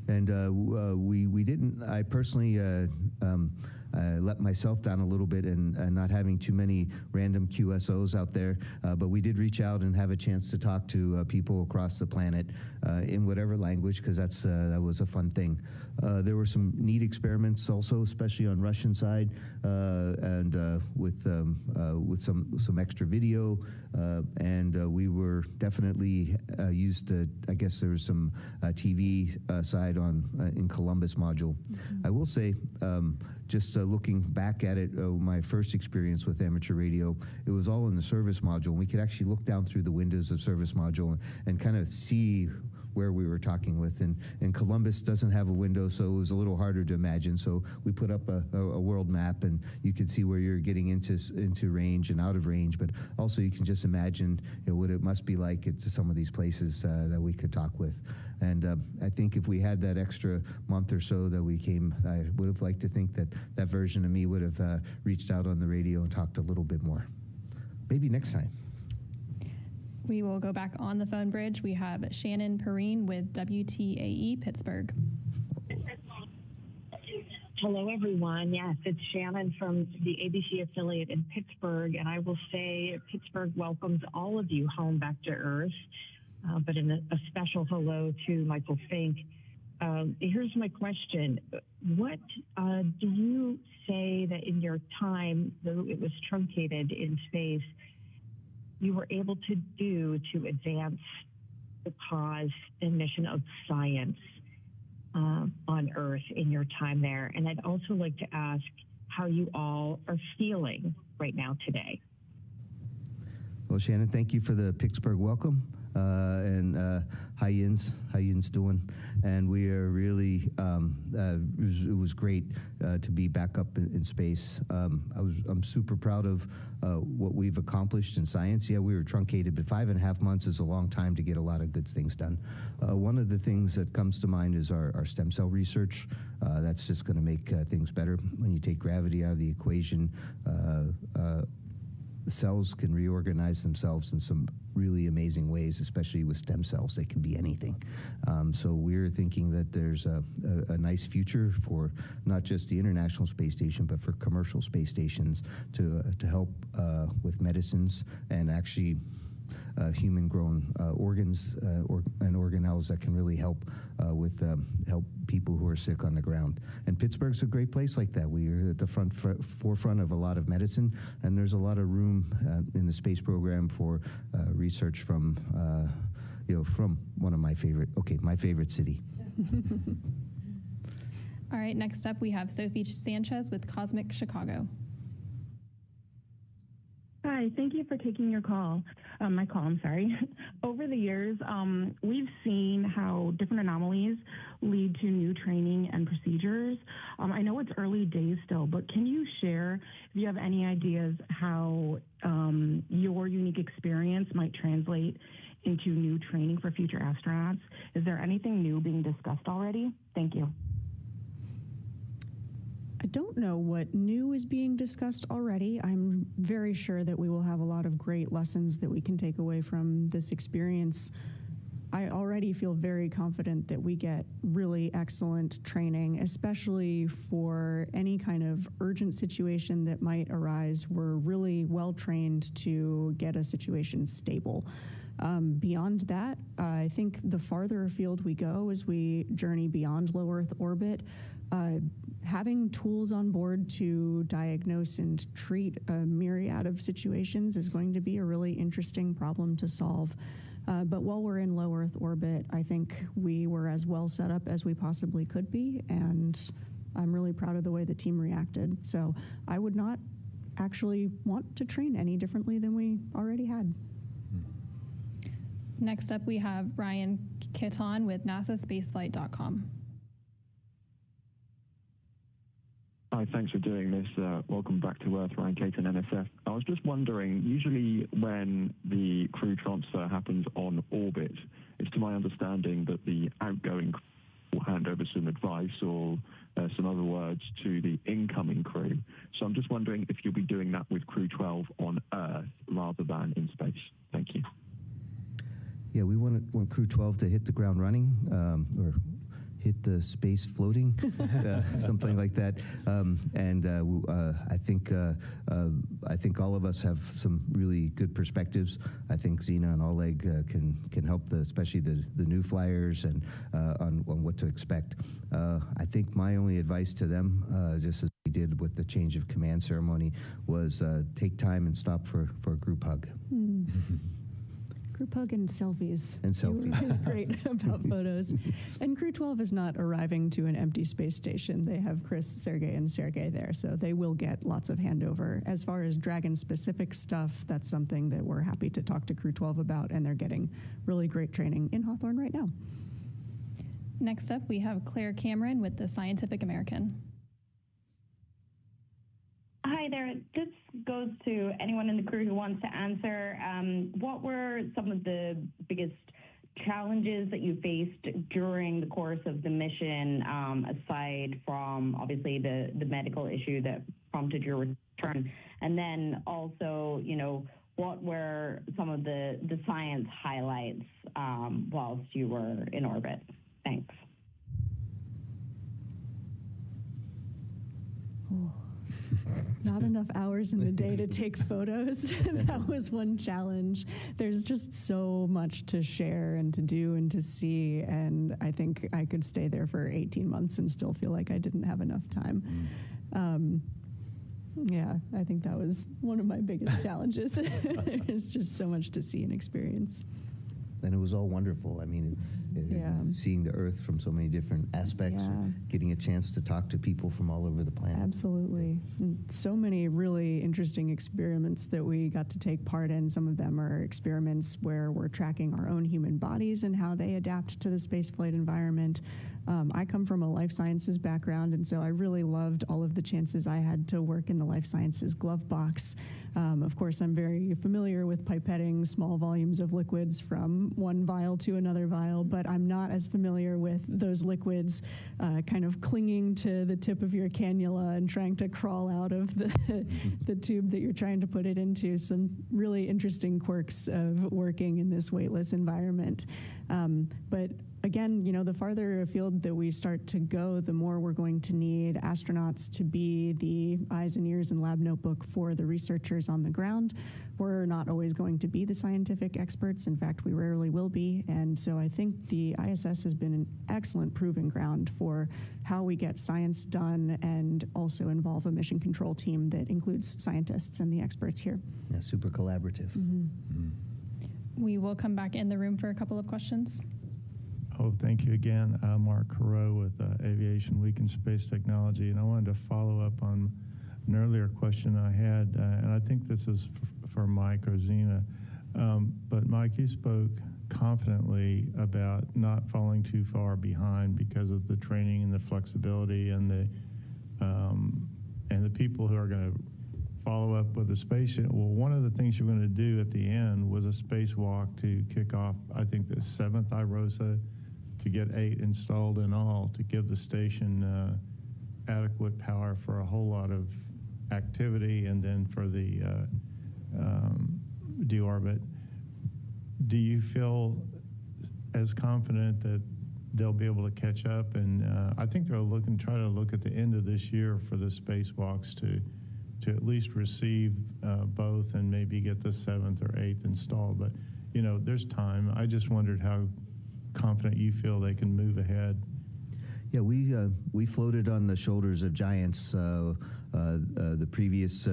And we didn't. I personally let myself down a little bit and not having too many random QSOs out there. But we did reach out and have a chance to talk to people across the planet in whatever language, because that was a fun thing. There were some neat experiments also, especially on Russian side, and with some extra video. And we were definitely used to. I guess there was some TV side in Columbus module. Mm-hmm. I will say, just looking back at it, my first experience with amateur radio, it was all in the service module. And we could actually look down through the windows of service module and kind of see where we were talking with. And Columbus doesn't have a window, so it was a little harder to imagine. So we put up a world map, and you could see where you're getting into range and out of range. But also you can just imagine what it must be like at some of these places that we could talk with. And I think if we had that extra month or so that we came, I would have liked to think that version of me would have reached out on the radio and talked a little bit more. Maybe next time. We will go back on the phone bridge. We have Shannon Perrine with WTAE Pittsburgh. Hello, everyone. Yes, it's Shannon from the ABC affiliate in Pittsburgh, and I will say Pittsburgh welcomes all of you home back to Earth. But in a special hello to Michael Fink. Here's my question. What do you say that in your time, though it was truncated in space, you were able to do to advance the cause and mission of science on Earth in your time there? And I'd also like to ask how you all are feeling right now today. Well, Shannon, thank you for the Pittsburgh welcome. And how yin's doing? And we are really, it was great to be back up in space. I'm super proud of what we've accomplished in science. Yeah, we were truncated, but 5.5 months is a long time to get a lot of good things done. One of the things that comes to mind is our stem cell research. That's just going to make things better. When you take gravity out of the equation, the cells can reorganize themselves in some really amazing ways, especially with stem cells. They can be anything. So we're thinking that there's a nice future for not just the International Space Station, but for commercial space stations to help with medicines and actually human-grown organs and organelles that can really help help people who are sick on the ground. And Pittsburgh's a great place like that. We are at the forefront of a lot of medicine, and there's a lot of room in the space program for research from from one of my favorite city. All right, next up we have Sophie Sanchez with Cosmic Chicago. Hi, thank you for taking my call. Over the years, we've seen how different anomalies lead to new training and procedures. I know it's early days still, but can you share if you have any ideas how your unique experience might translate into new training for future astronauts? Is there anything new being discussed already? Thank you. I don't know what new is being discussed already. I'm very sure that we will have a lot of great lessons that we can take away from this experience. I already feel very confident that we get really excellent training, especially for any kind of urgent situation that might arise. We're really well trained to get a situation stable. Beyond that, I think the farther afield we go as we journey beyond low Earth orbit, having tools on board to diagnose and treat a myriad of situations is going to be a really interesting problem to solve. But while we're in low Earth orbit, I think we were as well set up as we possibly could be, and I'm really proud of the way the team reacted. So I would not actually want to train any differently than we already had. Next up, we have Ryan Kiton with NASAspaceflight.com. Hi, thanks for doing this. Welcome back to Earth, Ryan Caton, NSF. I was just wondering, usually when the crew transfer happens on orbit, it's to my understanding that the outgoing crew will hand over some advice or some other words to the incoming crew. So I'm just wondering if you'll be doing that with Crew-12 on Earth rather than in space. Thank you. Yeah, we want Crew-12 to hit the ground running, or hit the space floating, something like that. I think all of us have some really good perspectives. I think Zena and Oleg can help, especially the new flyers, and on what to expect. I think my only advice to them, just as we did with the change of command ceremony, was take time and stop for a group hug. Group hug and selfies. And selfies. Is great about photos. And Crew-12 is not arriving to an empty space station. They have Chris, Sergey, and Sergey there, so they will get lots of handover. As far as Dragon-specific stuff, that's something that we're happy to talk to Crew-12 about, and they're getting really great training in Hawthorne right now. Next up, we have Claire Cameron with the Scientific American. Hi there. This goes to anyone in the crew who wants to answer. What were some of the biggest challenges that you faced during the course of the mission, aside from obviously the medical issue that prompted your return? And then also, what were some of the science highlights whilst you were in orbit? Thanks. Oh. Not enough hours in the day to take photos. That was one challenge. There's just so much to share and to do and to see, and I think I could stay there for 18 months and still feel like I didn't have enough time. Yeah, I think that was one of my biggest challenges. There's just so much to see and experience. And it was all wonderful. I mean, seeing the Earth from so many different aspects, getting a chance to talk to people from all over the planet. Absolutely. And so many really interesting experiments that we got to take part in. Some of them are experiments where we're tracking our own human bodies and how they adapt to the spaceflight environment. I come from a life sciences background, and so I really loved all of the chances I had to work in the life sciences glove box. Of course, I'm very familiar with pipetting small volumes of liquids from one vial to another vial, but I'm not as familiar with those liquids kind of clinging to the tip of your cannula and trying to crawl out of the tube that you're trying to put it into. Some really interesting quirks of working in this weightless environment. But again, the farther afield that we start to go, the more we're going to need astronauts to be the eyes and ears and lab notebook for the researchers on the ground. We're not always going to be the scientific experts. In fact, we rarely will be. And so I think the ISS has been an excellent proving ground for how we get science done and also involve a mission control team that includes scientists and the experts here. Yeah, super collaborative. Mm-hmm. We will come back in the room for a couple of questions. Oh, thank you again. Mark Carreau with Aviation Week in Space Technology. And I wanted to follow up on an earlier question I had, and I think this is for Mike or Zena. But Mike, you spoke confidently about not falling too far behind because of the training and the flexibility and the people who are going to follow up with the spaceship. Well, one of the things you're going to do at the end was a spacewalk to kick off, I think, the 7th IROSA, to get 8 installed in all, to give the station adequate power for a whole lot of activity, and then for the deorbit. Do you feel as confident that they'll be able to catch up? And I think they're try to look at the end of this year for the spacewalks to at least receive both and maybe get the 7th or 8th installed. But, you know, there's time. I just wondered how confident you feel they can move ahead. Yeah, we floated on the shoulders of giants. The previous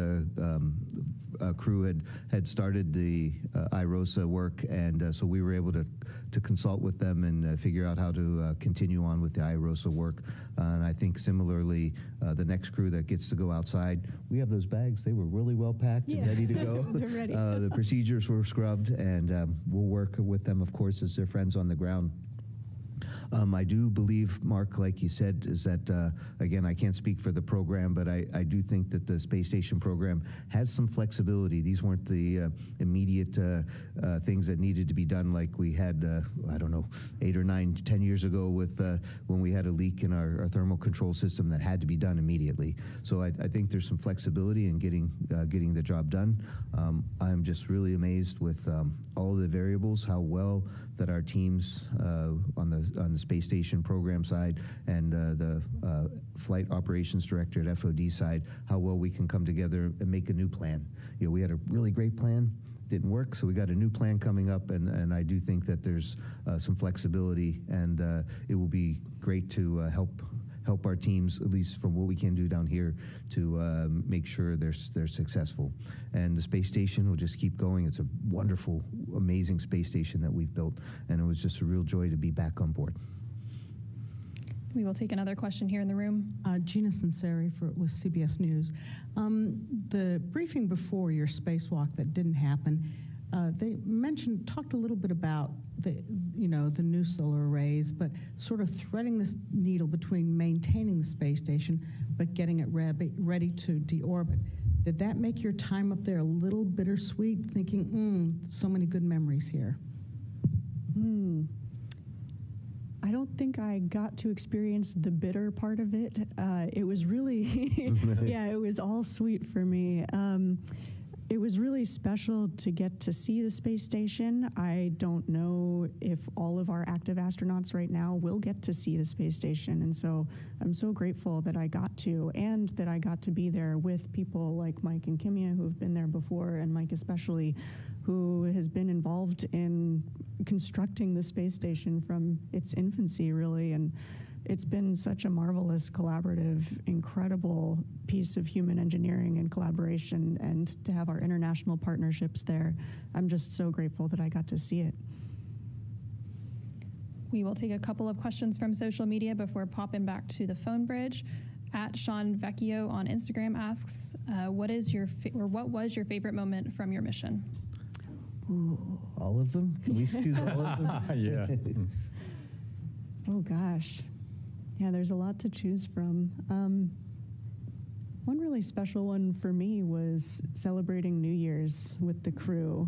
crew had started the IROSA work, and so we were able to consult with them and figure out how to continue on with the IROSA work. And I think similarly, the next crew that gets to go outside, we have those bags. They were really well packed and ready to go. They're ready. The procedures were scrubbed, and we'll work with them, of course, as their friends on the ground. I do believe, Mark, like you said, is that, again, I can't speak for the program, but I do think that the space station program has some flexibility. These weren't the immediate things that needed to be done like we had, I don't know, 8 or 9, 10 years ago with when we had a leak in our thermal control system that had to be done immediately. So I think there's some flexibility in getting the job done. I'm just really amazed with all of the variables, how well that our teams on the space station program side and the flight operations director at FOD side, how well we can come together and make a new plan. You know, we had a really great plan, didn't work, so we got a new plan coming up, and I do think that there's some flexibility, and it will be great to help our teams, at least from what we can do down here, to make sure they're successful. And the space station will just keep going. It's a wonderful, amazing space station that we've built, and it was just a real joy to be back on board. We will take another question here in the room. Gina Sinceri with CBS News. The briefing before your spacewalk that didn't happen, they talked a little bit about the new solar arrays, but sort of threading this needle between maintaining the space station but getting it ready to deorbit. Did that make your time up there a little bittersweet, thinking, so many good memories here? I don't think I got to experience the bitter part of it. It was really, yeah, it was all sweet for me. It was really special to get to see the space station. I don't know if all of our active astronauts right now will get to see the space station. And so I'm so grateful that I got to, and that I got to be there with people like Mike and Kimia who have been there before, and Mike especially, who has been involved in constructing the space station from its infancy, really. And it's been such a marvelous, collaborative, incredible piece of human engineering and collaboration, and to have our international partnerships there. I'm just so grateful that I got to see it. We will take a couple of questions from social media before popping back to the phone bridge. At Sean Vecchio on Instagram asks, what was your favorite moment from your mission? Ooh. All of them? Can we choose all of them? Yeah. Oh, gosh. Yeah, there's a lot to choose from. One really special one for me was celebrating New Year's with the crew.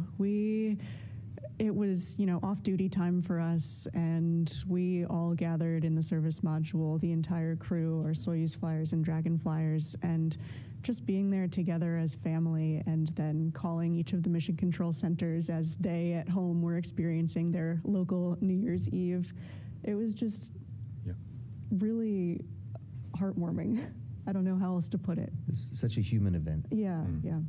It was, off-duty time for us, and we all gathered in the service module, the entire crew, our Soyuz flyers and Dragon flyers, and just being there together as family, and then calling each of the mission control centers as they at home were experiencing their local New Year's Eve. It was just really heartwarming. I don't know how else to put it. It's such a human event. Yeah, yeah.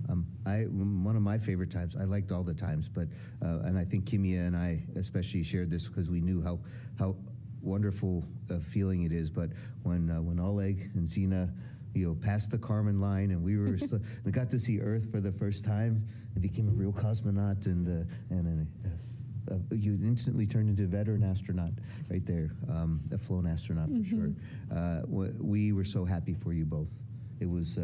One of my favorite times, I liked all the times, but and I think Kimia and I especially shared this because we knew how wonderful a feeling it is. But when Oleg and Zena, passed the Kármán line, and we got to see Earth for the first time. It became a real cosmonaut, and you instantly turned into a veteran astronaut right there, a flown astronaut for sure. We were so happy for you both. It was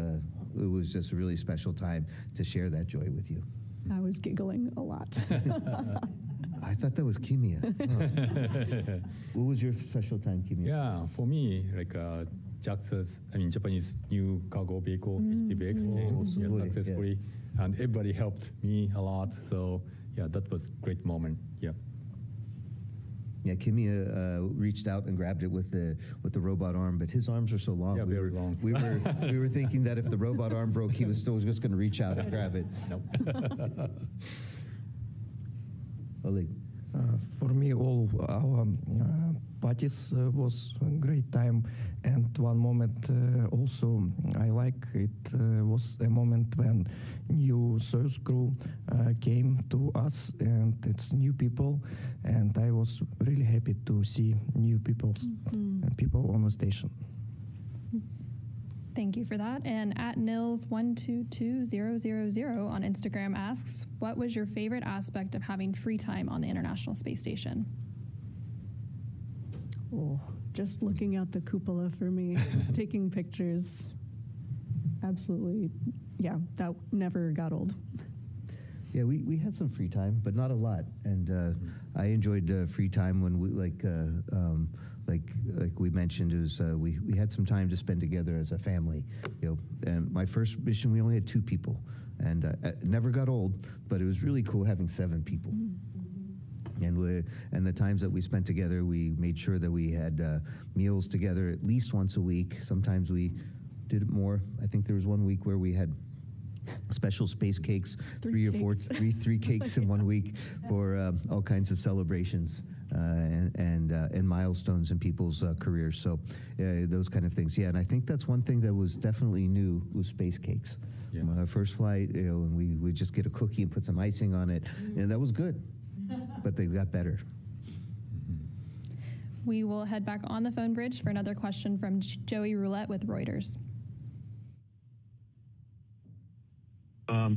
just a really special time to share that joy with you. I was giggling a lot. I thought that was Kimiya. Oh. What was your special time, Kimiya? Yeah, for me, like JAXA's, Japanese new cargo vehicle, HTVX, successfully, and everybody helped me a lot. So yeah, that was a great moment. Yeah. Yeah, Kimiya reached out and grabbed it with the robot arm, but his arms are so long. Yeah, very long. We were thinking that if the robot arm broke, he was still just going to reach out and grab it. Nope. Oleg. For me, all our parties was a great time, and one moment also I like it was a moment when new Soyuz crew came to us, and it's new people, and I was really happy to see new people on the station. Thank you for that. And at Nils122000 on Instagram asks, what was your favorite aspect of having free time on the International Space Station? Oh, just looking out the cupola for me, taking pictures. Absolutely. Yeah, that never got old. Yeah, we had some free time, but not a lot. And I enjoyed free time when we like we mentioned, is we had some time to spend together as a family. And my first mission, we only had 2 people, and it never got old. But it was really cool having 7 people. And the times that we spent together, we made sure that we had meals together at least once a week. Sometimes we did it more. I think there was one week where we had special space cakes, three cakes in 1 week for all kinds of celebrations and milestones in people's careers. So those kind of things. Yeah, and I think that's one thing that was definitely new was space cakes. Yeah. My first flight, and we would just get a cookie and put some icing on it, and that was good. But they got better. We will head back on the phone bridge for another question from Joey Roulette with Reuters.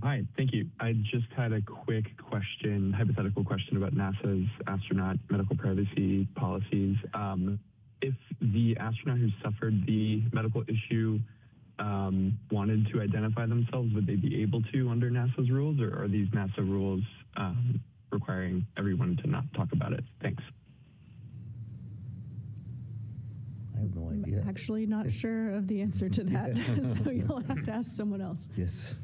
Hi, thank you. I just had a quick question, hypothetical question about NASA's astronaut medical privacy policies. If the astronaut who suffered the medical issue wanted to identify themselves, would they be able to under NASA's rules, or are these NASA rules requiring everyone to not talk about it? Thanks. I have no idea. I'm actually not sure of the answer to that, so you'll have to ask someone else. Yes.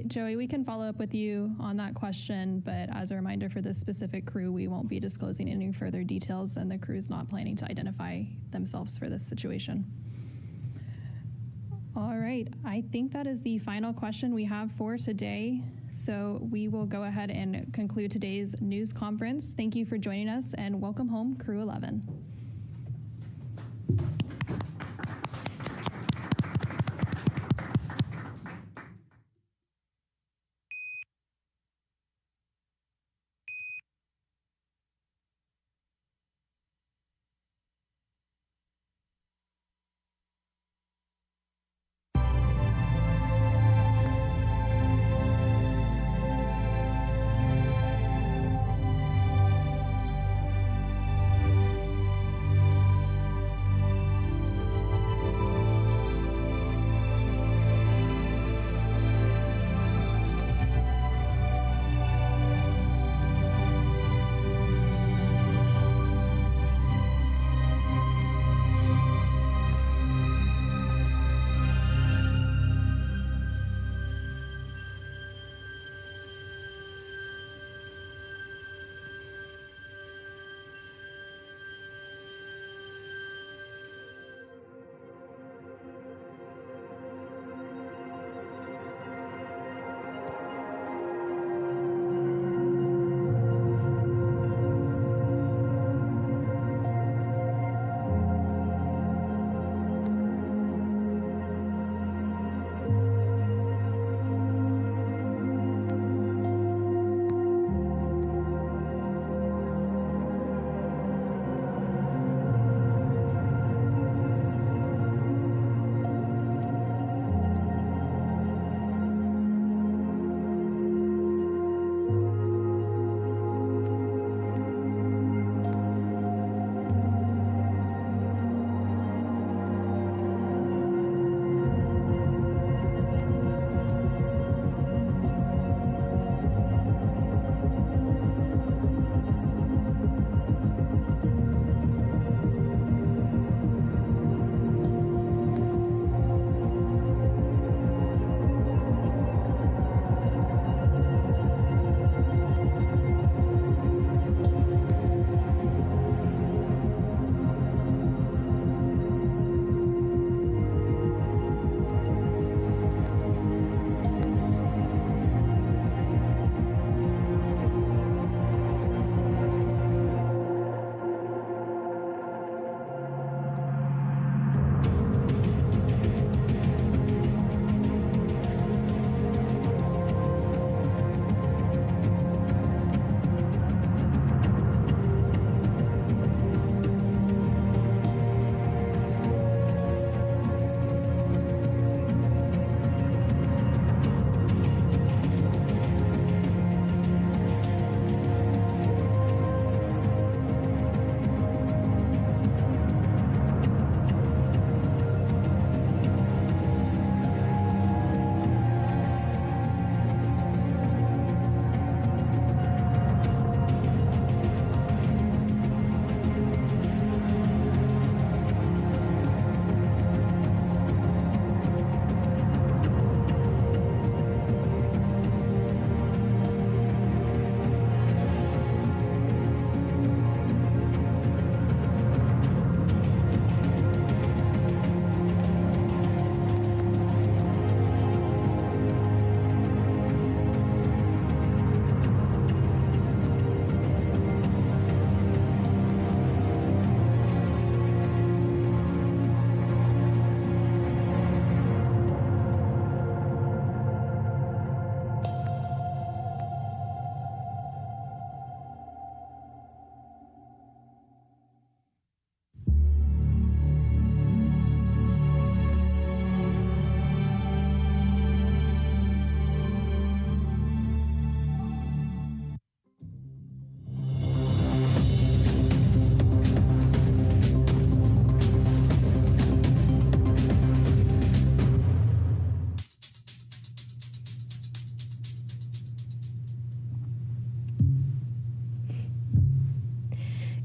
Joey, we can follow up with you on that question, but as a reminder for this specific crew, we won't be disclosing any further details, and the crew is not planning to identify themselves for this situation. All right, I think that is the final question we have for today. So we will go ahead and conclude today's news conference. Thank you for joining us, and welcome home, Crew-11.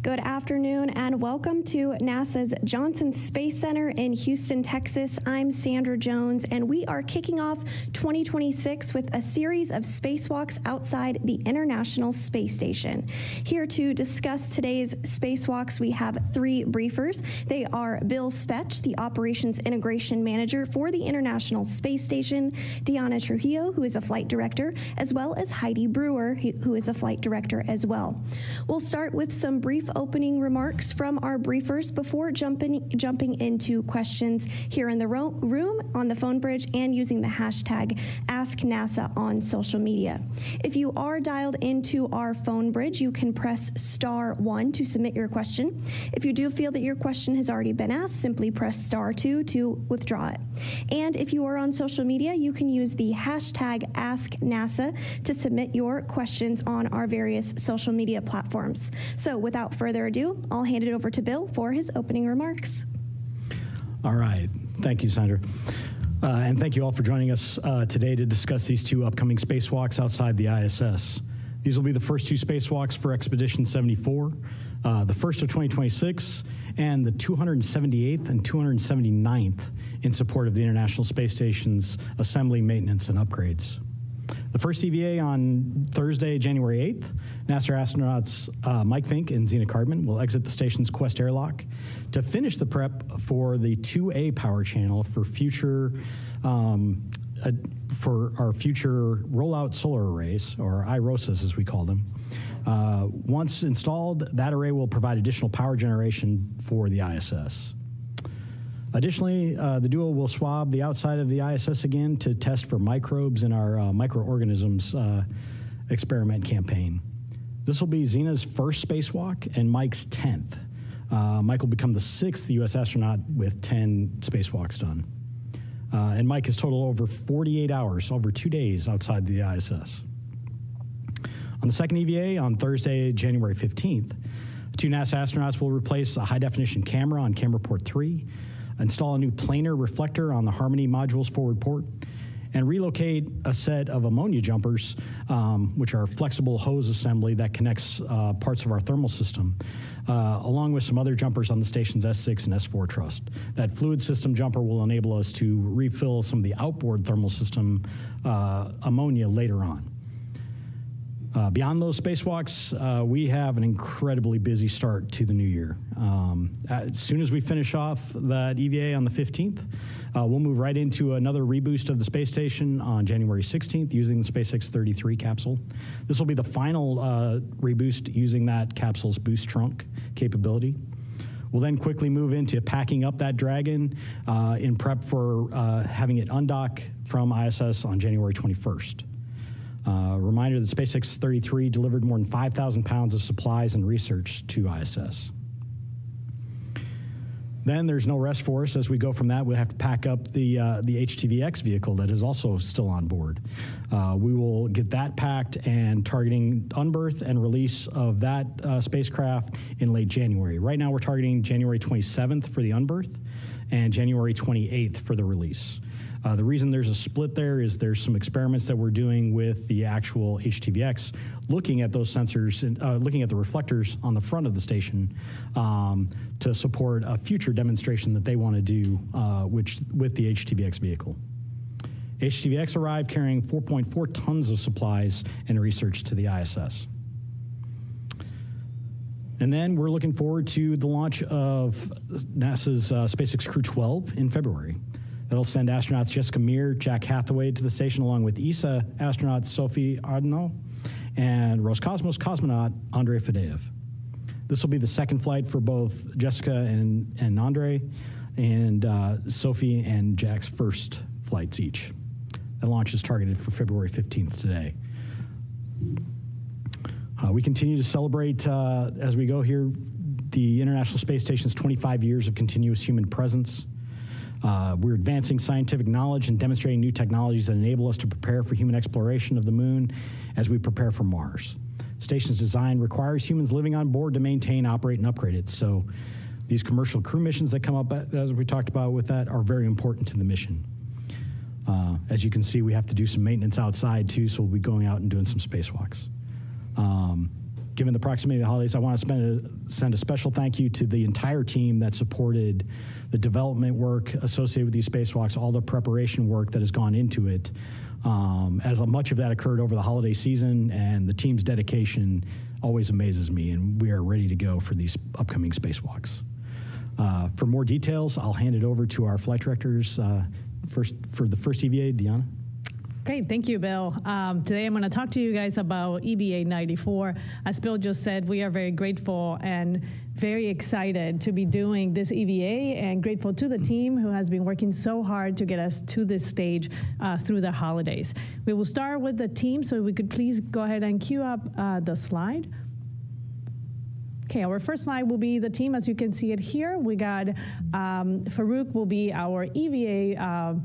Good afternoon and welcome to NASA's Johnson Space Center in Houston, Texas. I'm Sandra Jones and we are kicking off 2026 with a series of spacewalks outside the International Space Station. Here to discuss today's spacewalks, we have three briefers. They are Bill Spetch, the Operations Integration Manager for the International Space Station, Deanna Trujillo, who is a Flight Director, as well as Heidi Brewer, who is a Flight Director as well. We'll start with some brief opening remarks from our briefers before jumping into questions here in the room, on the phone bridge, and using the hashtag AskNASA on social media. If you are dialed into our phone bridge, you can press *1 to submit your question. If you do feel that your question has already been asked, simply press *2 to withdraw it. And if you are on social media, you can use the hashtag AskNASA to submit your questions on our various social media platforms. So without further ado, I'll hand it over to Bill for his opening remarks. All right. Thank you, Sandra. And thank you all for joining us today to discuss these two upcoming spacewalks outside the ISS. These will be the first two spacewalks for Expedition 74, the first of 2026, and the 278th and 279th in support of the International Space Station's assembly, maintenance, and upgrades. The first EVA on Thursday, January 8th, NASA astronauts Mike Fink and Zena Cardman will exit the station's Quest airlock to finish the prep for the 2A power channel for future for our future rollout solar arrays, or IROSAs as we call them. Once installed, that array will provide additional power generation for the ISS. Additionally, the duo will swab the outside of the ISS again to test for microbes in our microorganisms experiment campaign. This will be Zena's first spacewalk and Mike's 10th. Mike will become the 6th U.S. astronaut with 10 spacewalks done. And Mike has totaled over 48 hours, over 2 days outside the ISS. On the second EVA on Thursday, January 15th, two NASA astronauts will replace a high-definition camera on camera port 3, install a new planar reflector on the Harmony module's forward port, and relocate a set of ammonia jumpers, which are flexible hose assembly that connects parts of our thermal system, along with some other jumpers on the station's S6 and S4 truss. That fluid system jumper will enable us to refill some of the outboard thermal system ammonia later on. Beyond those spacewalks, we have an incredibly busy start to the new year. As soon as we finish off that EVA on the 15th, we'll move right into another reboost of the space station on January 16th using the SpaceX 33 capsule. This will be the final reboost using that capsule's boost trunk capability. We'll then quickly move into packing up that Dragon in prep for having it undock from ISS on January 21st. Reminder that SpaceX 33 delivered more than 5,000 pounds of supplies and research to ISS. Then there's no rest for us. As we go from that, we'll have to pack up the HTVX vehicle that is also still on board. We will get that packed and targeting unberth and release of that spacecraft in late January. Right now we're targeting January 27th for the unberth and January 28th for the release. The reason there's a split there is there's some experiments that we're doing with the actual HTVX, looking at those sensors and looking at the reflectors on the front of the station to support a future demonstration that they want to do with the HTVX vehicle. HTVX arrived carrying 4.4 tons of supplies and research to the ISS. And then we're looking forward to the launch of NASA's SpaceX Crew-11 in February. That'll send astronauts Jessica Meir, Jack Hathaway to the station, along with ESA astronauts Sophie Ardno and Roscosmos cosmonaut Andrei Fadeev. This will be the second flight for both Jessica and Andrei, and Sophie and Jack's first flights each. The launch is targeted for February 15th today. We continue to celebrate, as we go here, the International Space Station's 25 years of continuous human presence. We're advancing scientific knowledge and demonstrating new technologies that enable us to prepare for human exploration of the moon as we prepare for Mars. Station's design requires humans living on board to maintain, operate, and upgrade it. So these commercial crew missions that come up, as we talked about with that, are very important to the mission. As you can see, we have to do some maintenance outside too, so we'll be going out and doing some spacewalks. given the proximity of the holidays, I want to send a special thank you to the entire team that supported the development work associated with these spacewalks, all the preparation work that has gone into it, as much of that occurred over the holiday season, and the team's dedication always amazes me, and we are ready to go for these upcoming spacewalks. For more details, I'll hand it over to our flight directors. First, for the first EVA, Deanna. Great, thank you, Bill. Today I'm going to talk to you guys about EVA 94. As Bill just said, we are very grateful and very excited to be doing this EVA, and grateful to the team who has been working so hard to get us to this stage through the holidays. We will start with the team, so if we could please go ahead and cue up the slide. Okay, our first slide will be the team as you can see it here. We got Farouk will be our EVA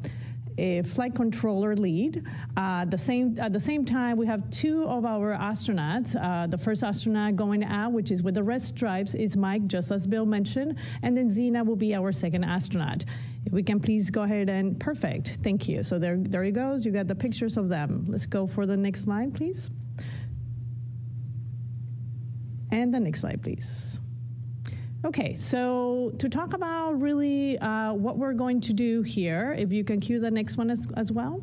a flight controller lead. At the same time, we have two of our astronauts. The first astronaut going out, which is with the red stripes, is Mike, just as Bill mentioned. And then Zena will be our second astronaut. If we can please go ahead and, perfect, thank you. So there he goes, you got the pictures of them. Let's go for the next slide, please. And the next slide, please. Okay, so to talk about really what we're going to do here, if you can cue the next one as well.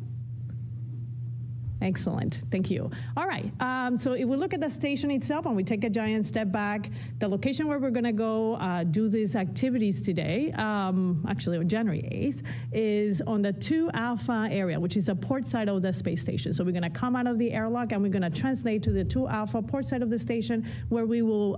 Excellent, thank you. All right, so if we look at the station itself and we take a giant step back, the location where we're gonna go do these activities today, actually on January 8th, is on the 2 Alpha area, which is the port side of the space station. So we're gonna come out of the airlock and we're gonna translate to the 2 Alpha port side of the station where we will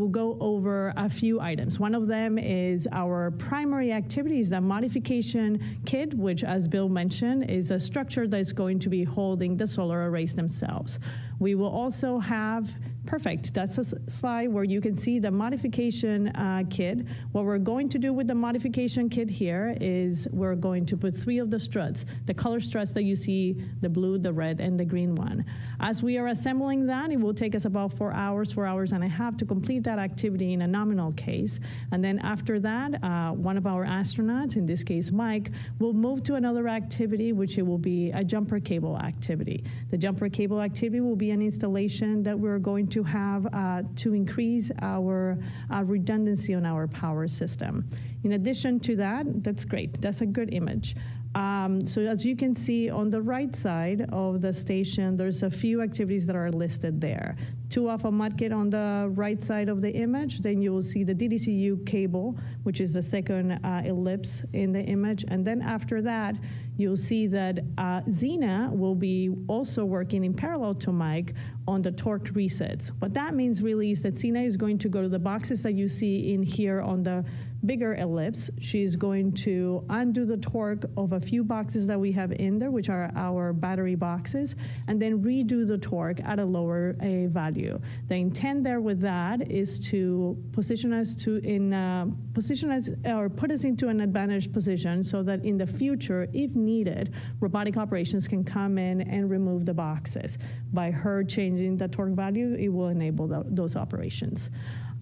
go over a few items. One of them is our primary activities, the modification kit, which, as Bill mentioned, is a structure that's going to be holding the solar arrays themselves. We will also have, perfect, that's a slide where you can see the modification kit. What we're going to do with the modification kit here is we're going to put 3 of the struts, the color struts that you see, the blue, the red, and the green one. As we are assembling that, it will take us about 4 hours and a half to complete that activity in a nominal case. And then after that, one of our astronauts, in this case Mike, will move to another activity, which it will be a jumper cable activity. The jumper cable activity will be an installation that we're going to have to increase our redundancy on our power system. In addition to that, that's great, that's a good image. So as you can see on the right side of the station, there's a few activities that are listed there. 2 Alpha mud kit on the right side of the image, then you will see the DDCU cable, which is the second ellipse in the image, and then after that, you'll see that Zena will be also working in parallel to Mike on the torque resets. What that means really is that Zena is going to go to the boxes that you see in here on the bigger ellipse. She's going to undo the torque of a few boxes that we have in there, which are our battery boxes, and then redo the torque at a lower value. The intent there with that is to position us or put us into an advantaged position so that in the future, if needed, robotic operations can come in and remove the boxes. By her changing the torque value, it will enable those operations.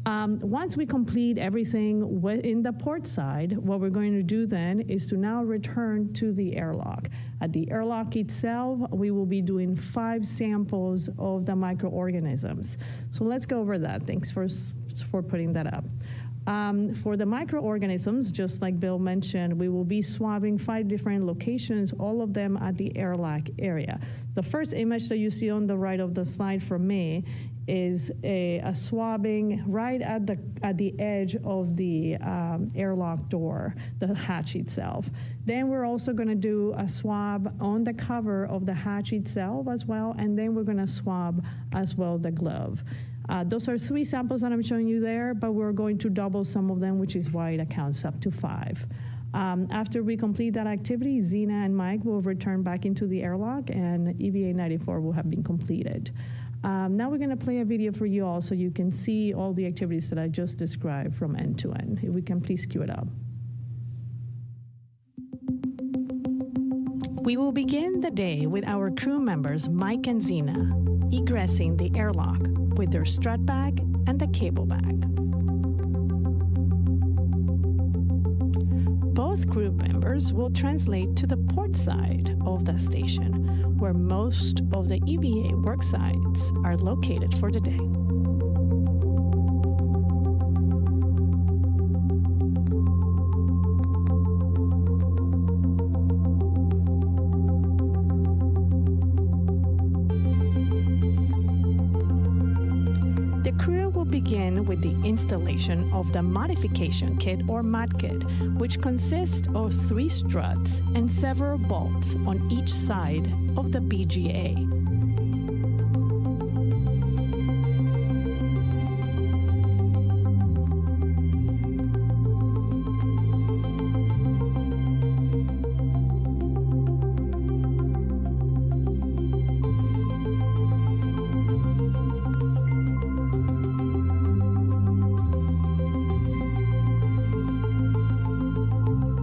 Once we complete everything in the port side, what we're going to do then is to now return to the airlock. At the airlock itself, we will be doing 5 samples of the microorganisms. So let's go over that. Thanks for putting that up. For the microorganisms, just like Bill mentioned, we will be swabbing 5 different locations, all of them at the airlock area. The first image that you see on the right of the slide from me is a swabbing right at the edge of the airlock door, the hatch itself. Then we're also going to do a swab on the cover of the hatch itself as well, and then we're going to swab as well the glove. Those are 3 samples that I'm showing you there, but we're going to double some of them, which is why it accounts up to 5. After we complete that activity, Zena and Mike will return back into the airlock, and EVA 94 will have been completed. Now we're going to play a video for you all so you can see all the activities that I just described from end to end. If we can please cue it up. We will begin the day with our crew members Mike and Zena egressing the airlock with their strut bag and the cable bag. Both crew members will translate to the port side of the station, where most of the EVA work sites are located for the day. Begin with the installation of the modification kit or mod kit, which consists of 3 struts and several bolts on each side of the BGA.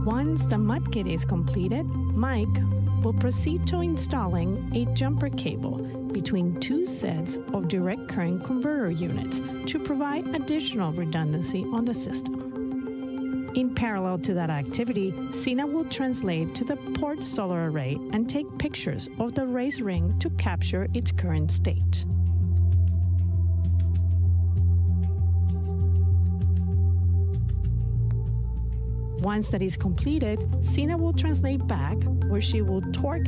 Once the mud kit is completed, Mike will proceed to installing a jumper cable between 2 sets of direct current converter units to provide additional redundancy on the system. In parallel to that activity, Sina will translate to the port solar array and take pictures of the race ring to capture its current state. Once that is completed, Sina will translate back, where she will torque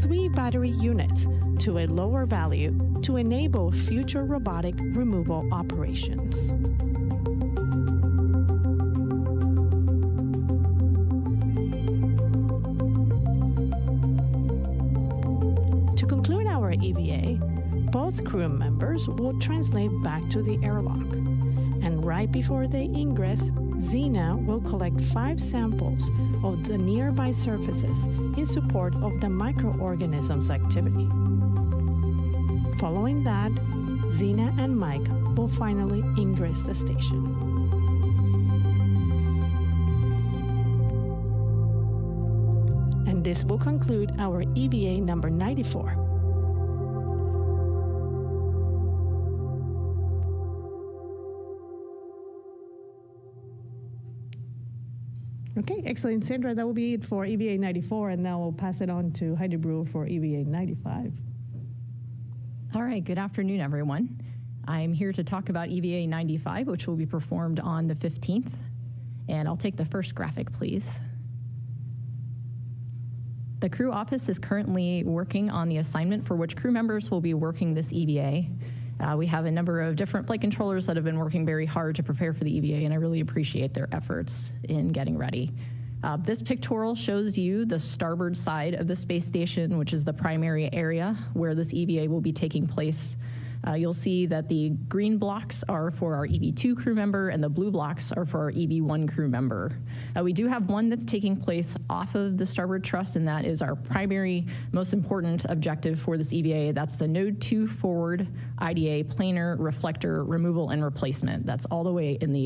3 battery units to a lower value to enable future robotic removal operations. To conclude our EVA, both crew members will translate back to the airlock, and right before they ingress, Zena will collect 5 samples of the nearby surfaces in support of the microorganisms activity. Following that, Zena and Mike will finally ingress the station. And this will conclude our EVA number 94. Okay, excellent, Sandra. That will be it for EVA 94, and now we'll pass it on to Heidi Brewer for EVA 95. All right, good afternoon, everyone. I'm here to talk about EVA 95, which will be performed on the 15th. And I'll take the first graphic, please. The crew office is currently working on the assignment for which crew members will be working this EVA. We have a number of different flight controllers that have been working very hard to prepare for the EVA, and I really appreciate their efforts in getting ready. This pictorial shows you the starboard side of the space station, which is the primary area where this EVA will be taking place. You'll see that the green blocks are for our EV2 crew member and the blue blocks are for our EV1 crew member. We do have one that's taking place off of the starboard truss, and that is our primary, most important objective for this EVA. That's the Node 2 forward IDA planar reflector removal and replacement. That's all the way in the